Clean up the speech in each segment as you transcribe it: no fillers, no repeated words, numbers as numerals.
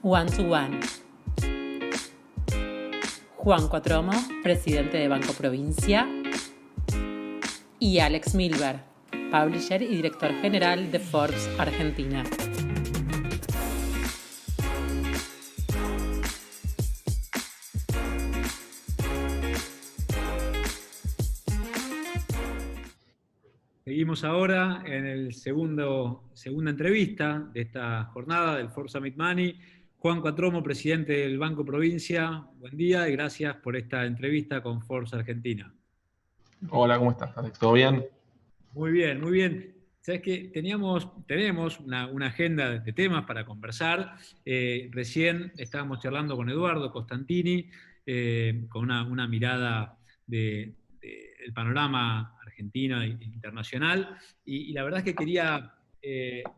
One to One. Juan Cuatromo, presidente de Banco Provincia, y Alex Milberg, publisher y director general de Forbes Argentina. Seguimos ahora en el segunda entrevista de esta jornada del Forbes Summit Money. Juan Cuatromo, presidente del Banco Provincia, buen día y gracias por esta entrevista con Forbes Argentina. Hola, ¿cómo estás, Alex? ¿Todo bien? Muy bien, muy bien. Sabes que tenemos una agenda de temas para conversar. Recién estábamos charlando con Eduardo Costantini, con una mirada del panorama argentino e internacional. Y la verdad es que quería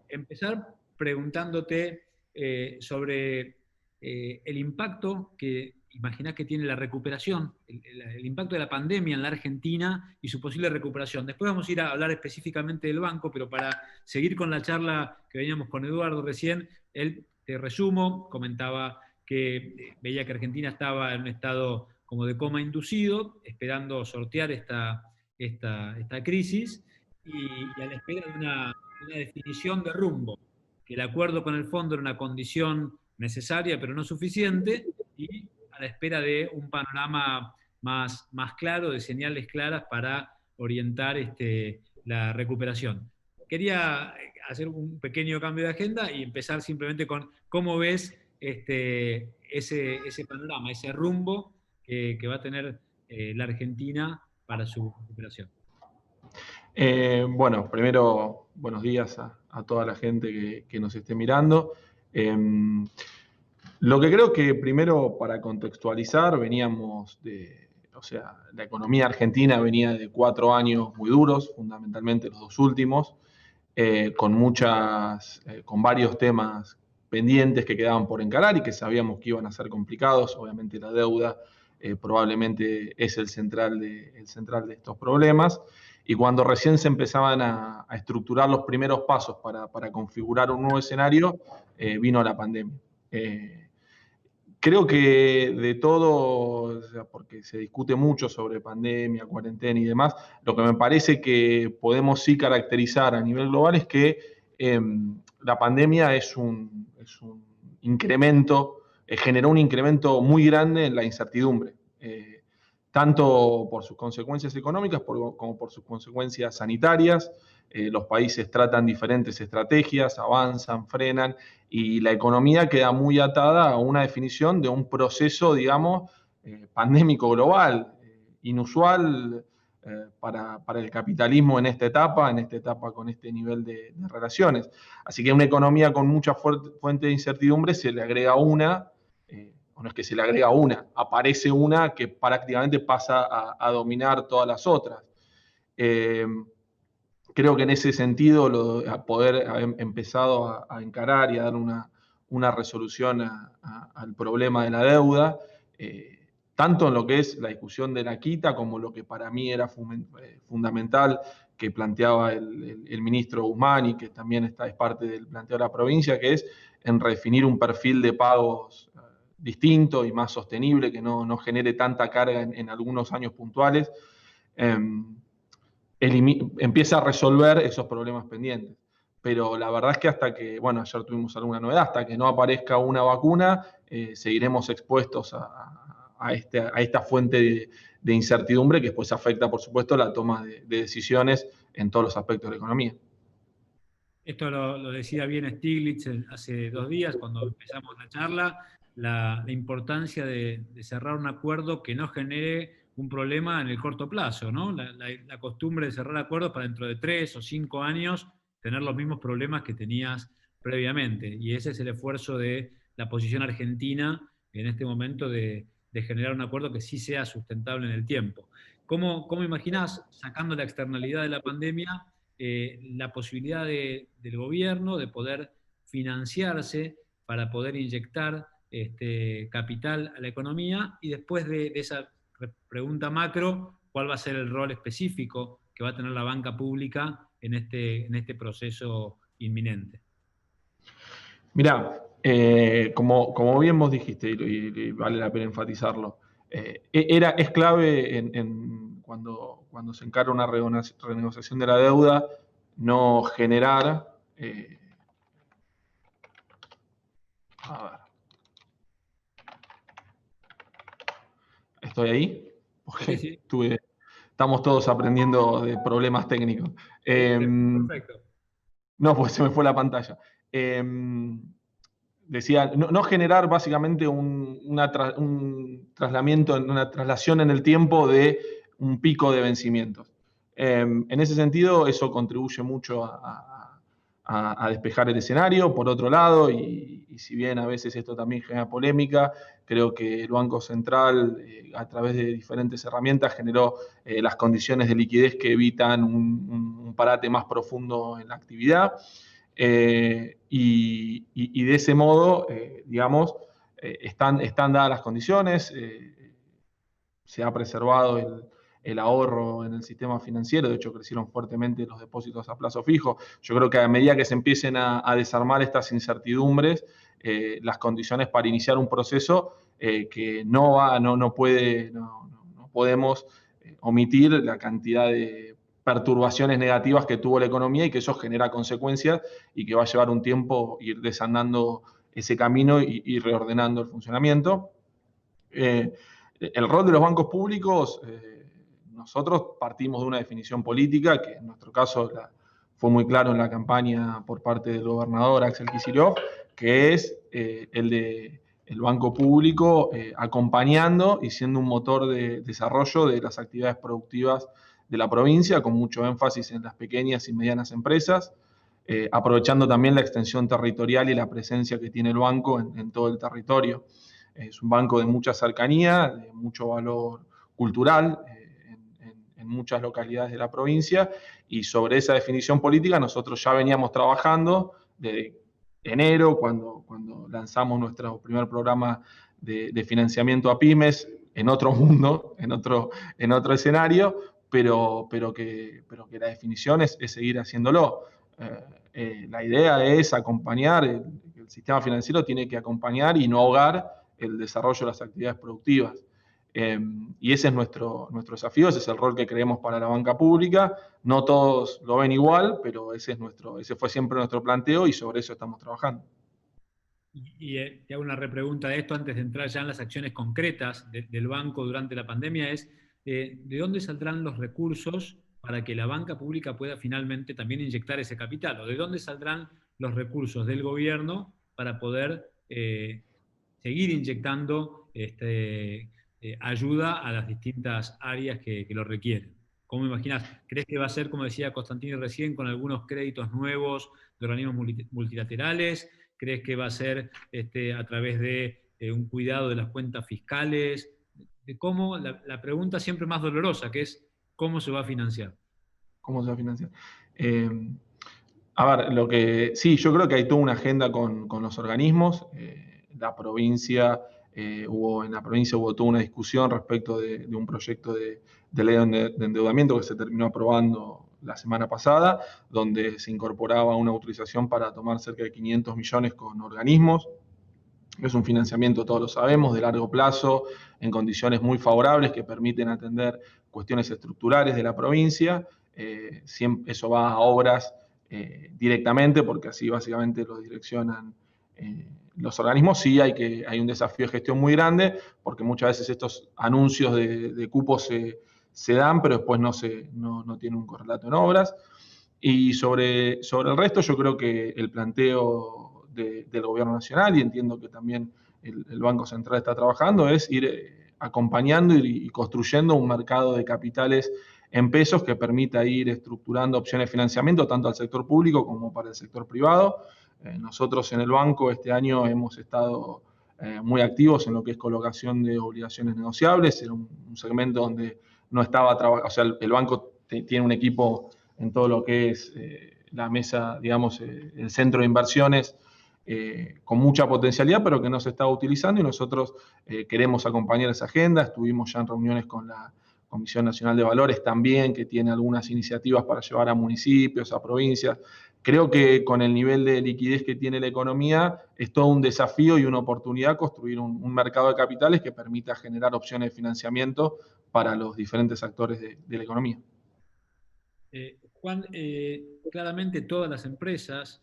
empezar preguntándote sobre el impacto que imaginás que tiene la recuperación, el impacto de la pandemia en la Argentina y su posible recuperación. Después vamos a ir a hablar específicamente del banco, pero para seguir con la charla que veníamos con Eduardo recién, él, te resumo, comentaba que veía que Argentina estaba en un estado como de coma inducido, esperando sortear esta crisis y a la espera de una definición de rumbo, que el acuerdo con el fondo era una condición necesaria pero no suficiente, y a la espera de un panorama más claro, de señales claras para orientar la recuperación. Quería hacer un pequeño cambio de agenda y empezar simplemente con cómo ves ese panorama, ese rumbo que va a tener la Argentina para su recuperación. Bueno, primero, buenos días a toda la gente que nos esté mirando. Lo que creo que primero, para contextualizar, la economía argentina venía de 4 años muy duros, fundamentalmente los 2 últimos, con varios temas pendientes que quedaban por encarar y que sabíamos que iban a ser complicados. Obviamente la deuda probablemente es el central de estos problemas. Y cuando recién se empezaban a estructurar los primeros pasos para configurar un nuevo escenario, vino la pandemia. Creo que de todo, porque se discute mucho sobre pandemia, cuarentena y demás, lo que me parece que podemos sí caracterizar a nivel global es que la pandemia es un incremento, generó un incremento muy grande en la incertidumbre, tanto por sus consecuencias económicas como por sus consecuencias sanitarias. Los países tratan diferentes estrategias, avanzan, frenan, y la economía queda muy atada a una definición de un proceso, digamos, pandémico global, inusual para el capitalismo en esta etapa con este nivel de relaciones. Así que a una economía con mucha fuente de incertidumbre se le agrega una, o no es que se le agrega una, aparece una que prácticamente pasa a dominar todas las otras. Creo que en ese sentido, poder haber empezado a encarar y a dar una resolución al problema de la deuda, tanto en lo que es la discusión de la quita, como lo que para mí era fundamental, que planteaba el ministro Guzmán y que también es parte del planteo de la provincia, que es en redefinir un perfil de pagos distinto y más sostenible, que no genere tanta carga en algunos años puntuales. Empieza a resolver esos problemas pendientes. Pero la verdad es que ayer tuvimos alguna novedad, hasta que no aparezca una vacuna, seguiremos expuestos a esta fuente de incertidumbre que después afecta, por supuesto, la toma de decisiones en todos los aspectos de la economía. Esto lo decía bien Stiglitz hace 2 días, cuando empezamos la charla, la importancia de cerrar un acuerdo que no genere un problema en el corto plazo, ¿no? La costumbre de cerrar acuerdos para dentro de 3 o 5 años tener los mismos problemas que tenías previamente. Y ese es el esfuerzo de la posición argentina en este momento de generar un acuerdo que sí sea sustentable en el tiempo. ¿Cómo imaginás, sacando la externalidad de la pandemia, la posibilidad del gobierno de poder financiarse para poder inyectar capital a la economía? Y después de esa pregunta macro, ¿cuál va a ser el rol específico que va a tener la banca pública en este proceso inminente? Mirá, Como bien vos dijiste, y vale la pena enfatizarlo, es clave cuando se encara una renegociación de la deuda, no generar... a ver, ¿estoy ahí? Porque Sí. estamos todos aprendiendo de problemas técnicos. Perfecto. No, pues se me fue la pantalla. Decía, no generar básicamente un una traslación en el tiempo de un pico de vencimientos. En ese sentido, eso contribuye mucho a despejar el escenario. Por otro lado, y si bien a veces esto también genera polémica, creo que el Banco Central, a través de diferentes herramientas, generó las condiciones de liquidez que evitan un parate más profundo en la actividad. Y de ese modo, digamos, están dadas las condiciones, se ha preservado el ahorro en el sistema financiero, de hecho crecieron fuertemente los depósitos a plazo fijo. Yo creo que a medida que se empiecen a desarmar estas incertidumbres, las condiciones para iniciar un proceso que no podemos omitir la cantidad de perturbaciones negativas que tuvo la economía y que eso genera consecuencias y que va a llevar un tiempo ir desandando ese camino y reordenando el funcionamiento. El rol de los bancos públicos, nosotros partimos de una definición política que en nuestro caso fue muy claro en la campaña por parte del gobernador Axel Kicillof, que es el banco público acompañando y siendo un motor de desarrollo de las actividades productivas de la provincia, con mucho énfasis en las pequeñas y medianas empresas, aprovechando también la extensión territorial y la presencia que tiene el banco en todo el territorio. Es un banco de mucha cercanía, de mucho valor cultural en muchas localidades de la provincia, y sobre esa definición política nosotros ya veníamos trabajando desde enero, cuando lanzamos nuestro primer programa de financiamiento a pymes, en otro mundo, en otro escenario, pero que la definición es seguir haciéndolo. La idea es acompañar, el sistema financiero tiene que acompañar y no ahogar el desarrollo de las actividades productivas. Y ese es nuestro desafío, ese es el rol que creemos para la banca pública. No todos lo ven igual, pero ese fue siempre nuestro planteo y sobre eso estamos trabajando. Te hago una repregunta de esto antes de entrar ya en las acciones concretas del banco durante la pandemia, ¿de dónde saldrán los recursos para que la banca pública pueda finalmente también inyectar ese capital? ¿O de dónde saldrán los recursos del gobierno para poder seguir inyectando ayuda a las distintas áreas que lo requieren? ¿Cómo imaginas? ¿Crees que va a ser, como decía Costantino recién, con algunos créditos nuevos de organismos multilaterales? ¿Crees que va a ser a través de un cuidado de las cuentas fiscales? De cómo, la pregunta siempre más dolorosa, que es ¿cómo se va a financiar? ¿Cómo se va a financiar? A ver, sí, yo creo que hay toda una agenda con los organismos. En la provincia hubo toda una discusión respecto de un proyecto de ley de endeudamiento que se terminó aprobando la semana pasada, donde se incorporaba una autorización para tomar cerca de 500 millones con organismos. Es un financiamiento, todos lo sabemos, de largo plazo, en condiciones muy favorables que permiten atender cuestiones estructurales de la provincia. Eso va a obras directamente, porque así básicamente lo direccionan los organismos. Sí hay un desafío de gestión muy grande, porque muchas veces estos anuncios de cupos se dan, pero después no tienen un correlato en obras. Y sobre el resto, yo creo que el planteo del gobierno nacional, y entiendo que también el Banco Central está trabajando, es ir acompañando y construyendo un mercado de capitales en pesos que permita ir estructurando opciones de financiamiento tanto al sector público como para el sector privado. Nosotros en el banco este año hemos estado muy activos en lo que es colocación de obligaciones negociables, en un segmento donde no estaba trabajando, o sea, el banco tiene un equipo en todo lo que es la mesa, digamos, el centro de inversiones, con mucha potencialidad, pero que no se está utilizando, y nosotros queremos acompañar esa agenda. Estuvimos ya en reuniones con Comisión Nacional de Valores también, que tiene algunas iniciativas para llevar a municipios, a provincias. Creo que con el nivel de liquidez que tiene la economía, es todo un desafío y una oportunidad construir un mercado de capitales que permita generar opciones de financiamiento para los diferentes actores de la economía. Juan, claramente todas las empresas,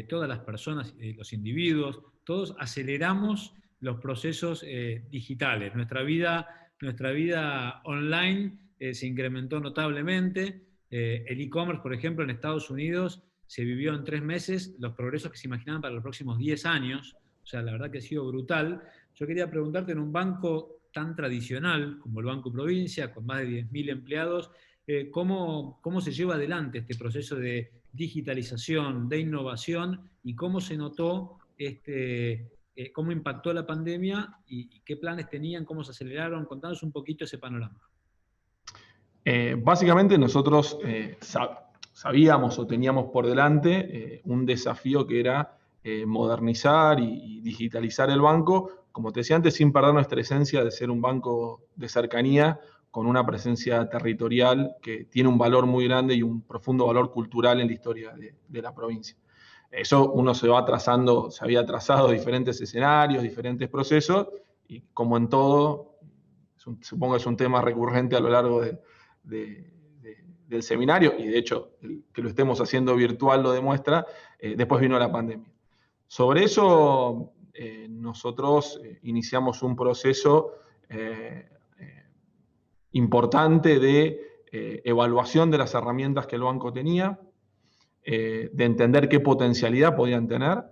todas las personas, los individuos, todos aceleramos los procesos digitales. Nuestra vida online se incrementó notablemente. El e-commerce, por ejemplo, en Estados Unidos se vivió en 3 meses los progresos que se imaginaban para los próximos 10 años. O sea, la verdad que ha sido brutal. Yo quería preguntarte, en un banco tan tradicional como el Banco Provincia, con más de 10.000 empleados, ¿cómo se lleva adelante este proceso de digitalización, de innovación, y cómo se notó, cómo impactó la pandemia y qué planes tenían, cómo se aceleraron? Contanos un poquito ese panorama. Básicamente nosotros sabíamos o teníamos por delante un desafío que era modernizar y digitalizar el banco, como te decía antes, sin perder nuestra esencia de ser un banco de cercanía, con una presencia territorial que tiene un valor muy grande y un profundo valor cultural en la historia de la provincia. Eso uno se había trazado diferentes escenarios, diferentes procesos, y como en todo, supongo que es un tema recurrente a lo largo del seminario, y de hecho que lo estemos haciendo virtual lo demuestra. Después vino la pandemia. Sobre eso nosotros iniciamos un proceso importante de evaluación de las herramientas que el banco tenía, de entender qué potencialidad podían tener,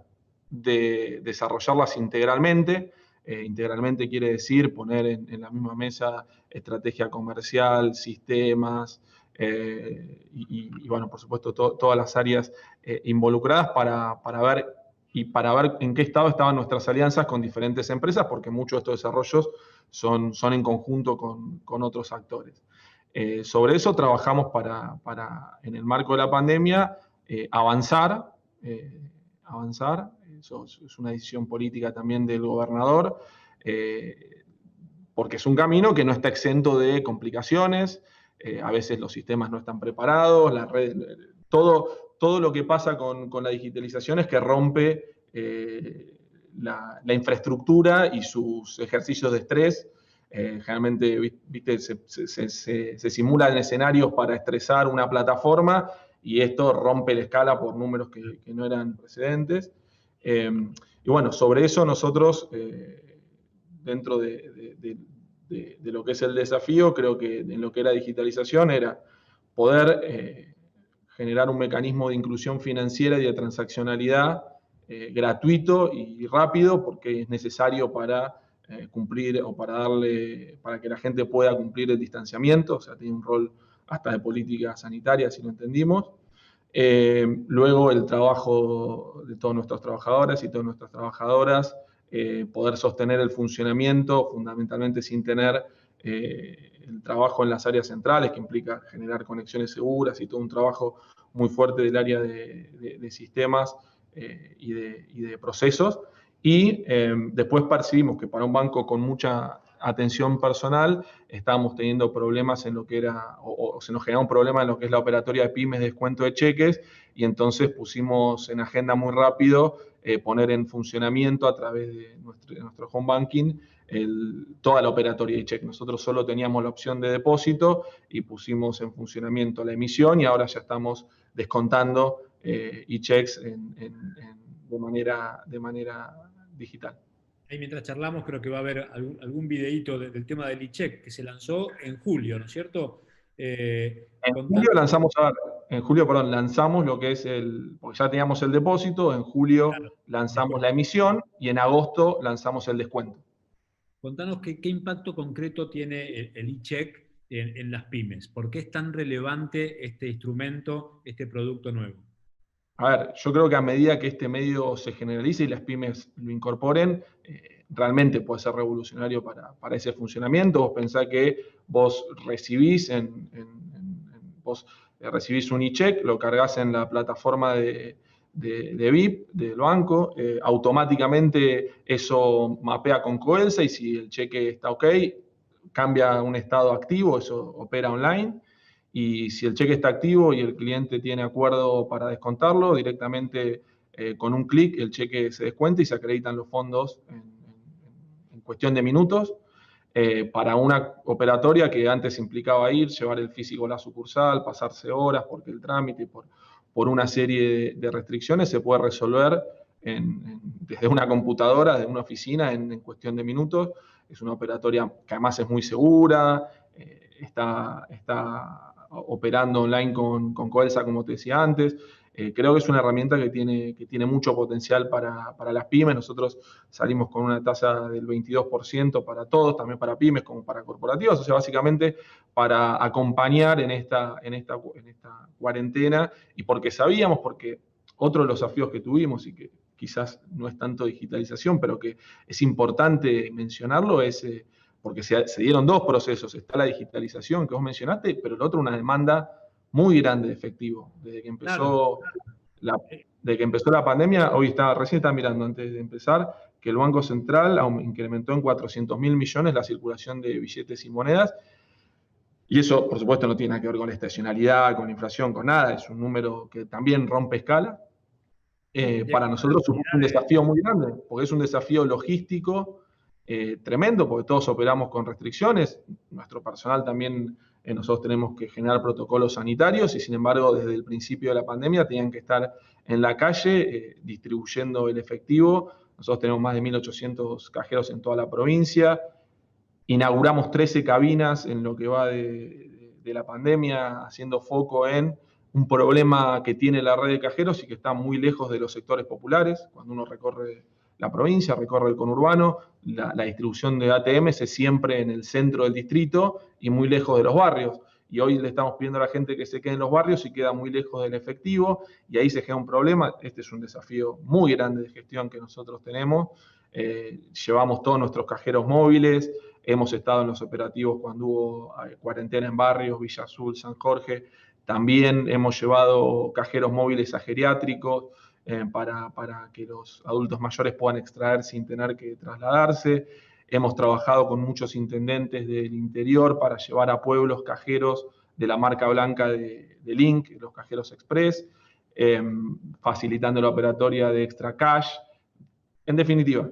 de desarrollarlas integralmente. Integralmente quiere decir poner en la misma mesa estrategia comercial, sistemas, y bueno, por supuesto, todas las áreas involucradas para ver en qué estado estaban nuestras alianzas con diferentes empresas, porque muchos de estos desarrollos son en conjunto con otros actores. Sobre eso trabajamos para, en el marco de la pandemia, avanzar. Eso es una decisión política también del gobernador, porque es un camino que no está exento de complicaciones. A veces los sistemas no están preparados, las redes, todo lo que pasa con la digitalización es que rompe la infraestructura y sus ejercicios de estrés. Generalmente, ¿viste? Se simulan escenarios para estresar una plataforma, y esto rompe la escala por números que no eran precedentes. Y bueno, sobre eso nosotros, dentro de lo que es el desafío, creo que en lo que era digitalización era poder generar un mecanismo de inclusión financiera y de transaccionalidad gratuito y rápido, porque es necesario para cumplir o para que la gente pueda cumplir el distanciamiento. O sea, tiene un rol hasta de política sanitaria, si lo entendimos. Luego el trabajo de todos nuestros trabajadores y todas nuestras trabajadoras, poder sostener el funcionamiento, fundamentalmente sin tener el trabajo en las áreas centrales, que implica generar conexiones seguras y todo un trabajo muy fuerte del área de sistemas y de procesos. Y después percibimos que para un banco con mucha atención personal estábamos teniendo problemas en lo que era, o se nos generaba un problema en lo que es la operatoria de pymes, descuento de cheques, y entonces pusimos en agenda muy rápido poner en funcionamiento a través de nuestro home banking toda la operatoria de cheques. Nosotros solo teníamos la opción de depósito y pusimos en funcionamiento la emisión, y ahora ya estamos descontando e-checks de manera digital. Ahí, mientras charlamos, creo que va a haber algún videíto del tema del e-check, que se lanzó en julio, ¿no es cierto? En julio lanzamos lo que es porque ya teníamos el depósito, en julio lanzamos la emisión, y en agosto lanzamos el descuento. Contanos qué impacto concreto tiene el e-check en las pymes. ¿Por qué es tan relevante este instrumento, este producto nuevo? A ver, yo creo que a medida que este medio se generalice y las pymes lo incorporen, realmente puede ser revolucionario para ese funcionamiento. Vos pensás que vos recibís un e-check, lo cargas en la plataforma de VIP del banco, automáticamente eso mapea con Coelsa, y si el cheque está ok, cambia a un estado activo, eso opera online. Y si el cheque está activo y el cliente tiene acuerdo para descontarlo, directamente con un clic el cheque se descuenta y se acreditan los fondos en cuestión de minutos. Para una operatoria que antes implicaba llevar el físico a la sucursal, pasarse horas porque el trámite, por una serie de restricciones, se puede resolver desde una computadora, desde una oficina, en cuestión de minutos. Es una operatoria que además es muy segura, está operando online con Coelsa, como te decía antes. Creo que es una herramienta que tiene mucho potencial para las pymes. Nosotros salimos con una tasa del 22% para todos, también para pymes como para corporativos, o sea, básicamente para acompañar en esta cuarentena, y porque sabíamos, porque otro de los desafíos que tuvimos y que quizás no es tanto digitalización, pero que es importante mencionarlo, es porque se dieron dos procesos. Está la digitalización que vos mencionaste, pero el otro una demanda muy grande de efectivo. Desde que empezó la pandemia, recién estaba mirando antes de empezar, que el Banco Central incrementó en 400.000 millones la circulación de billetes y monedas. Y eso, por supuesto, no tiene nada que ver con la estacionalidad, con la inflación, con nada. Es un número que también rompe escala. Para nosotros es un desafío muy grande, porque es un desafío logístico tremendo, porque todos operamos con restricciones. Nuestro personal también, nosotros tenemos que generar protocolos sanitarios y, sin embargo, desde el principio de la pandemia tenían que estar en la calle distribuyendo el efectivo. Nosotros tenemos más de 1.800 cajeros en toda la provincia. Inauguramos 13 cabinas en lo que va de la pandemia, haciendo foco en un problema que tiene la red de cajeros y que está muy lejos de los sectores populares. Cuando uno recorre la provincia, recorre el conurbano, la distribución de ATMs es siempre en el centro del distrito y muy lejos de los barrios. Y hoy le estamos pidiendo a la gente que se quede en los barrios y queda muy lejos del efectivo, y ahí se genera un problema. Este es un desafío muy grande de gestión que nosotros tenemos. Llevamos todos nuestros cajeros móviles, hemos estado en los operativos cuando hubo cuarentena en barrios, Villa Azul, San Jorge. También hemos llevado cajeros móviles a geriátricos para que los adultos mayores puedan extraer sin tener que trasladarse. Hemos trabajado con muchos intendentes del interior para llevar a pueblos cajeros de la marca blanca de Link, los cajeros Express, facilitando la operatoria de Extra Cash. En definitiva,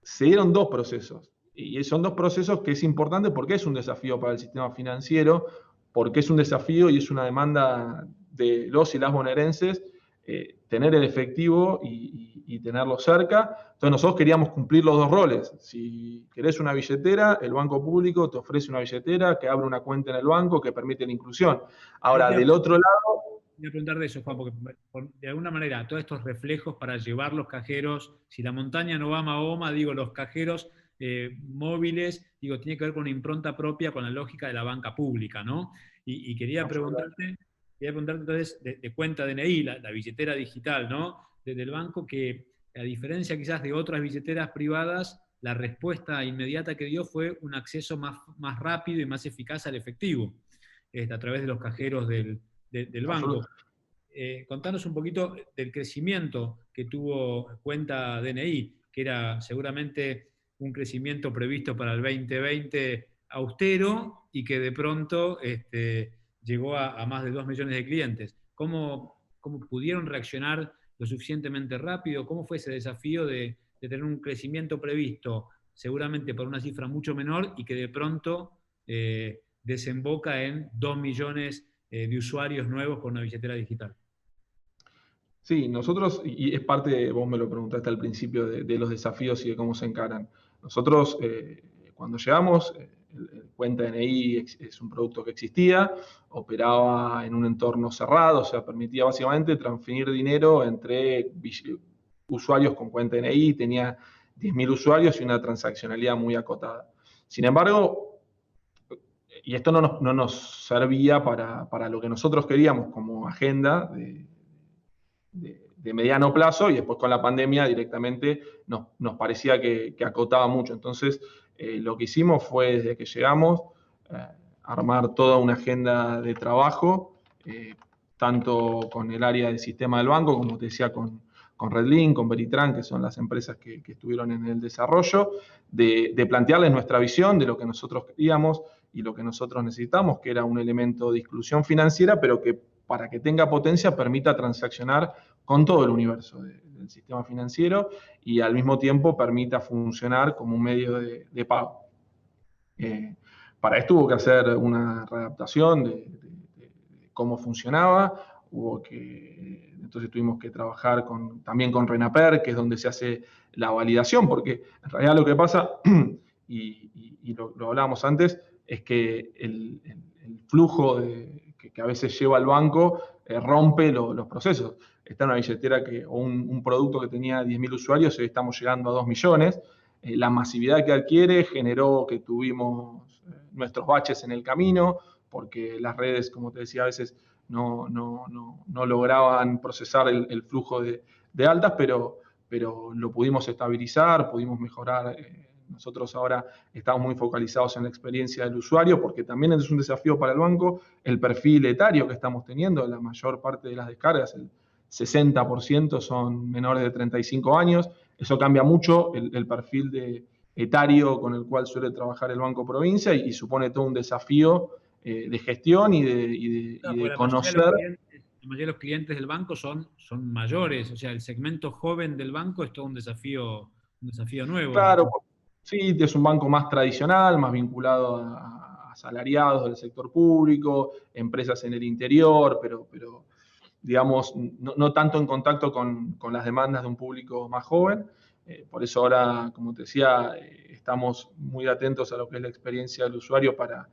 se dieron dos procesos. Y son dos procesos que es importante porque es un desafío para el sistema financiero, porque es un desafío y es una demanda de los y las bonaerenses tener el efectivo y tenerlo cerca. Entonces nosotros queríamos cumplir los dos roles. Si querés una billetera, el banco público te ofrece una billetera que abre una cuenta en el banco que permite la inclusión. Ahora, del otro lado... Voy a preguntar de eso, Juan, porque de alguna manera todos estos reflejos para llevar los cajeros, si la montaña no va a Mahoma, digo, los cajeros móviles, digo, tiene que ver con una impronta propia, con la lógica de la banca pública, ¿no? Y quería preguntarte entonces, de cuenta DNI, la billetera digital, ¿no? Desde el banco, que a diferencia quizás de otras billeteras privadas, la respuesta inmediata que dio fue un acceso más rápido y más eficaz al efectivo, a través de los cajeros del banco. Contanos un poquito del crecimiento que tuvo cuenta DNI, que era seguramente un crecimiento previsto para el 2020 austero y que de pronto llegó a más de 2 millones de clientes. ¿Cómo pudieron reaccionar lo suficientemente rápido? ¿Cómo fue ese desafío de tener un crecimiento previsto seguramente por una cifra mucho menor y que de pronto desemboca en 2 millones de usuarios nuevos con una billetera digital? Sí, nosotros, y es parte, vos me lo preguntaste al principio, de los desafíos y de cómo se encaran. Nosotros, cuando llegamos, cuenta DNI es un producto que existía, operaba en un entorno cerrado, o sea, permitía básicamente transferir dinero entre usuarios con cuenta DNI, tenía 10.000 usuarios y una transaccionalidad muy acotada. Sin embargo, y esto no nos servía para lo que nosotros queríamos como agenda de mediano plazo, y después con la pandemia directamente nos parecía que acotaba mucho. Entonces, lo que hicimos fue, desde que llegamos, armar toda una agenda de trabajo, tanto con el área del sistema del banco, como te decía, con Redlink, con Veritran, que son las empresas que estuvieron en el desarrollo, de plantearles nuestra visión de lo que nosotros queríamos y lo que nosotros necesitamos, que era un elemento de inclusión financiera, pero que para que tenga potencia permita transaccionar con todo el universo del sistema financiero y al mismo tiempo permita funcionar como un medio de pago. Para esto hubo que hacer una readaptación de cómo funcionaba, entonces tuvimos que trabajar también con RENAPER, que es donde se hace la validación, porque en realidad lo que pasa, y lo hablábamos antes, es que el flujo que a veces lleva el banco rompe los procesos. Está en una billetera o un producto que tenía 10.000 usuarios, hoy estamos llegando a 2 millones. La masividad que adquiere generó que tuvimos nuestros baches en el camino, porque las redes, como te decía, a veces no lograban procesar el flujo de altas, pero lo pudimos estabilizar, pudimos mejorar. Nosotros ahora estamos muy focalizados en la experiencia del usuario, porque también es un desafío para el banco el perfil etario que estamos teniendo. La mayor parte de las descargas, el 60% son menores de 35 años. Eso cambia mucho el perfil etario con el cual suele trabajar el Banco Provincia y supone todo un desafío de gestión y de conocer. La mayoría de los clientes del banco son mayores, o sea, el segmento joven del banco es todo un desafío nuevo. Claro, ¿no? Sí, es un banco más tradicional, más vinculado a asalariados del sector público, empresas en el interior, pero digamos, no tanto en contacto con las demandas de un público más joven. Por eso ahora, como te decía, estamos muy atentos a lo que es la experiencia del usuario para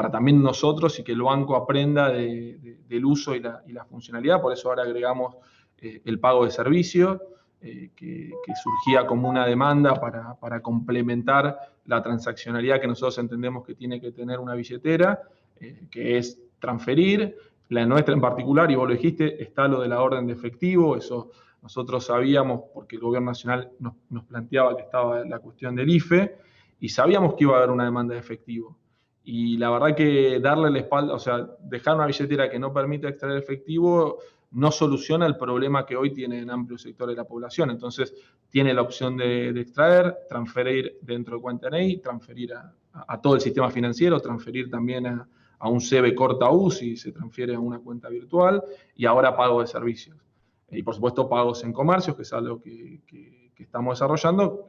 también nosotros y que el banco aprenda del uso y la funcionalidad. Por eso ahora agregamos el pago de servicio, que surgía como una demanda para complementar la transaccionalidad que nosotros entendemos que tiene que tener una billetera, que es transferir. La nuestra en particular, y vos lo dijiste, está lo de la orden de efectivo. Eso nosotros sabíamos porque el gobierno nacional nos planteaba que estaba la cuestión del IFE y sabíamos que iba a haber una demanda de efectivo. Y la verdad que darle la espalda, o sea, dejar una billetera que no permite extraer efectivo no soluciona el problema que hoy tiene en amplio sector de la población. Entonces, tiene la opción de extraer, transferir dentro de cuenta NEI, transferir a todo el sistema financiero, transferir también a un CB corta U si se transfiere a una cuenta virtual, y ahora pago de servicios. Y por supuesto pagos en comercios, que es algo que estamos desarrollando,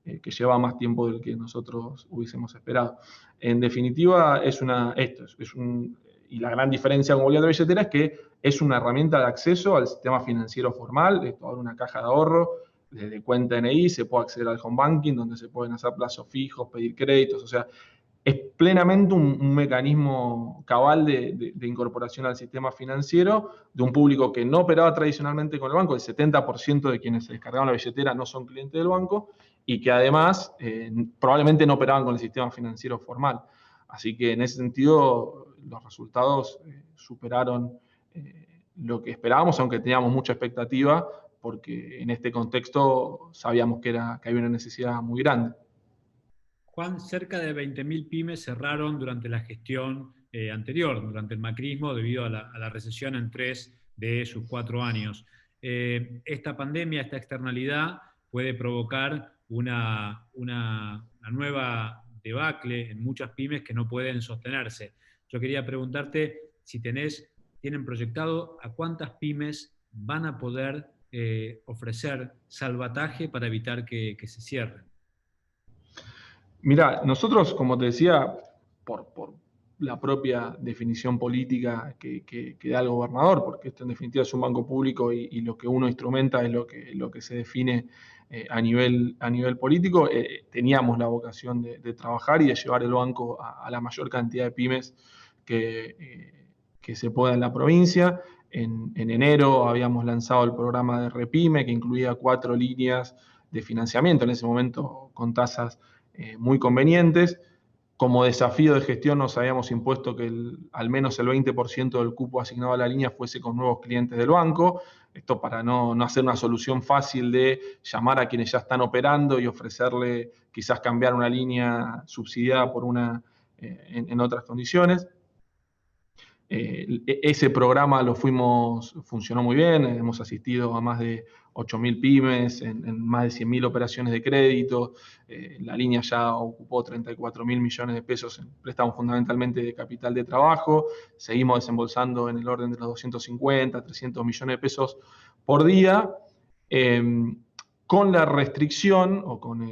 que lleva más tiempo del que nosotros hubiésemos esperado. En definitiva, y la gran diferencia con Bolívar de Billetera es que es una herramienta de acceso al sistema financiero formal. Esto abre una caja de ahorro, desde cuenta NI se puede acceder al home banking, donde se pueden hacer plazos fijos, pedir créditos, o sea, es plenamente un mecanismo cabal de incorporación al sistema financiero de un público que no operaba tradicionalmente con el banco. El 70% de quienes se descargaban la billetera no son clientes del banco y que además probablemente no operaban con el sistema financiero formal. Así que en ese sentido los resultados superaron lo que esperábamos, aunque teníamos mucha expectativa, porque en este contexto sabíamos que había una necesidad muy grande. Juan, cerca de 20.000 pymes cerraron durante la gestión anterior, durante el macrismo, debido a la recesión en 3 de sus 4 años. Esta pandemia, esta externalidad, puede provocar una nueva debacle en muchas pymes que no pueden sostenerse. Yo quería preguntarte si tienen proyectado a cuántas pymes van a poder ofrecer salvataje para evitar que se cierren. Mira, nosotros, como te decía, por la propia definición política que da el gobernador, porque esto en definitiva es un banco público y lo que uno instrumenta es lo que se define a nivel político, teníamos la vocación de trabajar y de llevar el banco a la mayor cantidad de pymes que se pueda en la provincia. En enero habíamos lanzado el programa de Repyme, que incluía 4 líneas de financiamiento, en ese momento con tasas muy convenientes. Como desafío de gestión nos habíamos impuesto que al menos el 20% del cupo asignado a la línea fuese con nuevos clientes del banco. Esto para no hacer una solución fácil de llamar a quienes ya están operando y ofrecerle quizás cambiar una línea subsidiada por una en otras condiciones. Ese programa funcionó muy bien, hemos asistido a más de 8.000 pymes en más de 100.000 operaciones de crédito, la línea ya ocupó 34.000 millones de pesos en préstamos fundamentalmente de capital de trabajo, seguimos desembolsando en el orden de los 250, 300 millones de pesos por día, con la restricción o con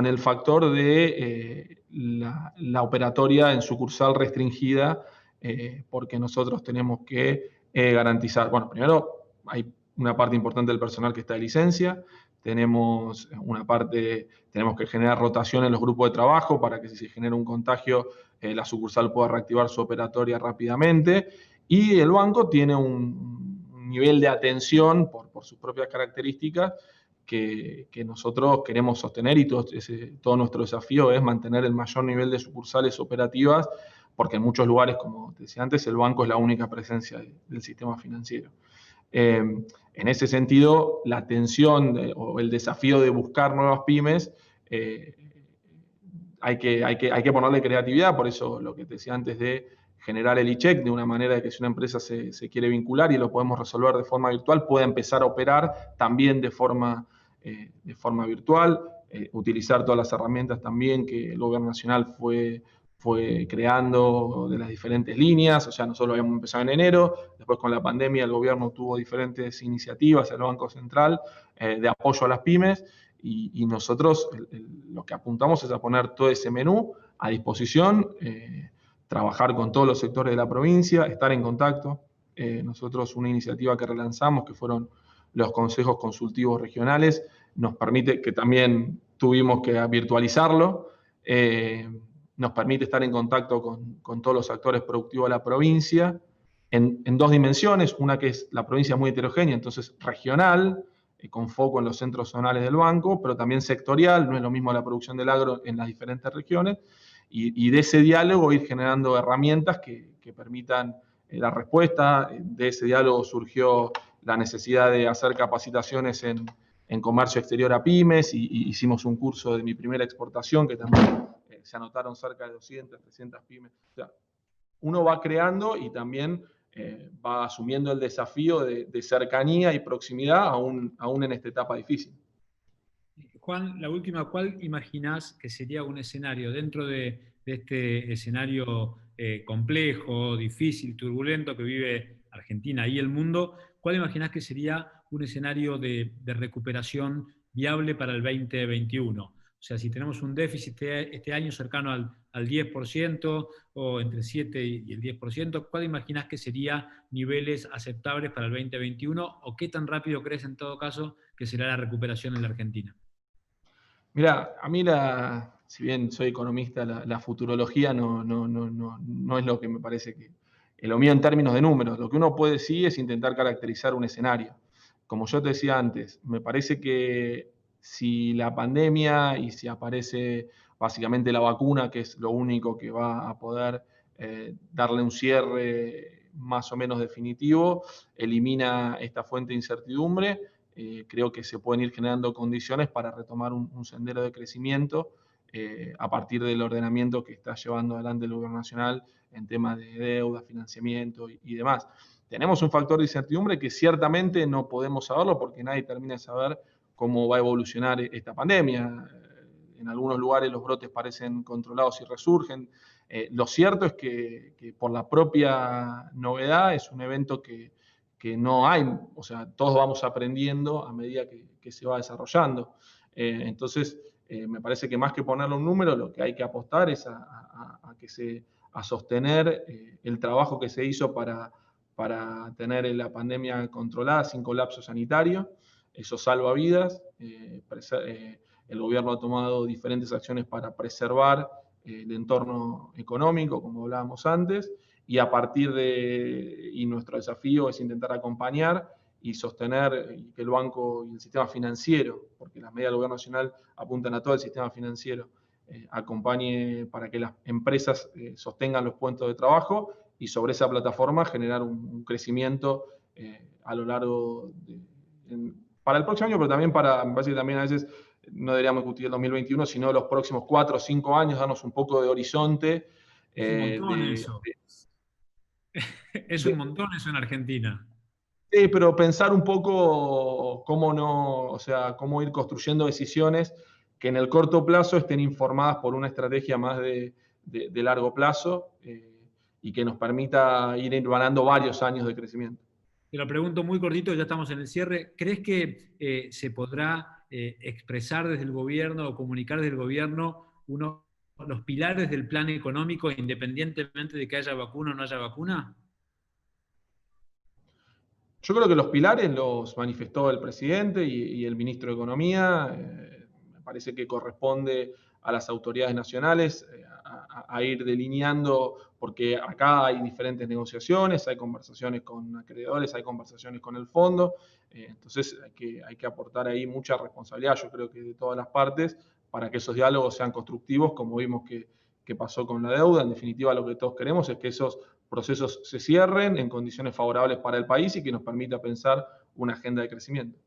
el factor de la operatoria en sucursal restringida, porque nosotros tenemos que garantizar, bueno, primero hay una parte importante del personal que está de licencia, tenemos que generar rotación en los grupos de trabajo para que si se genera un contagio, la sucursal pueda reactivar su operatoria rápidamente, y el banco tiene un nivel de atención por sus propias características que nosotros queremos sostener, y todo nuestro desafío es mantener el mayor nivel de sucursales operativas, porque en muchos lugares, como te decía antes, el banco es la única presencia del sistema financiero. En ese sentido, la atención o el desafío de buscar nuevas pymes, hay que ponerle creatividad, por eso lo que te decía antes de generar el e-check de una manera de que si una empresa se quiere vincular y lo podemos resolver de forma virtual, pueda empezar a operar también de forma virtual, utilizar todas las herramientas también que el gobierno nacional fue creando de las diferentes líneas. O sea, nosotros habíamos empezado en enero, después con la pandemia el gobierno tuvo diferentes iniciativas, el Banco Central, de apoyo a las pymes, y nosotros lo que apuntamos es a poner todo ese menú a disposición, trabajar con todos los sectores de la provincia, estar en contacto. Nosotros una iniciativa que relanzamos, que fueron los consejos consultivos regionales, nos permite, que también tuvimos que virtualizarlo, nos permite estar en contacto con todos los actores productivos de la provincia en dos dimensiones, una que es la provincia muy heterogénea, entonces regional, con foco en los centros zonales del banco, pero también sectorial, no es lo mismo la producción del agro en las diferentes regiones, y de ese diálogo ir generando herramientas que permitan la respuesta. De ese diálogo surgió la necesidad de hacer capacitaciones en comercio exterior a pymes, y hicimos un curso de mi primera exportación, que también se anotaron cerca de 200, 300 pymes. O sea, uno va creando y también va asumiendo el desafío de cercanía y proximidad, aún en esta etapa difícil. Juan, la última, ¿cuál imaginás que sería un escenario dentro de este escenario complejo, difícil, turbulento que vive Argentina y el mundo? ¿Cuál imaginás que sería un escenario de recuperación viable para el 2021? O sea, si tenemos un déficit este año cercano al 10% o entre 7 y el 10%, ¿cuál imaginás que serían niveles aceptables para el 2021? ¿O qué tan rápido crees en todo caso que será la recuperación en la Argentina? Mira, a mí si bien soy economista, la futurología no es lo que me parece que es lo mío en términos de números. Lo que uno puede sí es intentar caracterizar un escenario. Como yo te decía antes, me parece que si la pandemia y si aparece básicamente la vacuna, que es lo único que va a poder darle un cierre más o menos definitivo, elimina esta fuente de incertidumbre, creo que se pueden ir generando condiciones para retomar un sendero de crecimiento a partir del ordenamiento que está llevando adelante el gobierno nacional en temas de deuda, financiamiento y demás. Tenemos un factor de incertidumbre que ciertamente no podemos saberlo porque nadie termina de saber cómo va a evolucionar esta pandemia. En algunos lugares los brotes parecen controlados y resurgen. Lo cierto es que por la propia novedad es un evento que no hay, o sea, todos vamos aprendiendo a medida que se va desarrollando. Entonces, me parece que más que ponerle un número, lo que hay que apostar es a sostener el trabajo que se hizo para tener la pandemia controlada sin colapso sanitario. Eso salva vidas. El gobierno ha tomado diferentes acciones para preservar el entorno económico, como hablábamos antes, y a partir y nuestro desafío es intentar acompañar y sostener que el banco y el sistema financiero, porque las medidas del gobierno nacional apuntan a todo el sistema financiero, acompañe para que las empresas sostengan los puestos de trabajo y sobre esa plataforma generar un crecimiento a lo largo para el próximo año, pero también me parece que también a veces no deberíamos discutir el 2021, sino los próximos 4 o 5 años, darnos un poco de horizonte. Es un montón eso. Es un montón eso en Argentina. Sí, pero pensar un poco cómo no, o sea, cómo ir construyendo decisiones que en el corto plazo estén informadas por una estrategia más de largo plazo y que nos permita ir ganando varios años de crecimiento. Te lo pregunto muy cortito, ya estamos en el cierre. ¿Crees que se podrá expresar desde el gobierno o comunicar desde el gobierno los pilares del plan económico independientemente de que haya vacuna o no haya vacuna? Yo creo que los pilares los manifestó el presidente y el ministro de Economía. Me parece que corresponde a las autoridades nacionales a ir delineando, porque acá hay diferentes negociaciones, hay conversaciones con acreedores, hay conversaciones con el fondo. Entonces hay que aportar ahí mucha responsabilidad, yo creo que de todas las partes, para que esos diálogos sean constructivos, como vimos que pasó con la deuda. En definitiva, lo que todos queremos es que esos procesos se cierren en condiciones favorables para el país y que nos permita pensar una agenda de crecimiento.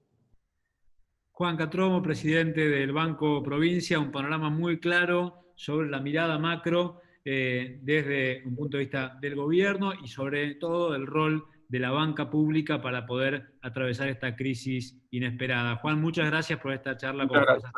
Juan Catromo, presidente del Banco Provincia, un panorama muy claro sobre la mirada macro desde un punto de vista del gobierno y sobre todo el rol de la banca pública para poder atravesar esta crisis inesperada. Juan, muchas gracias por esta charla. Muchas gracias.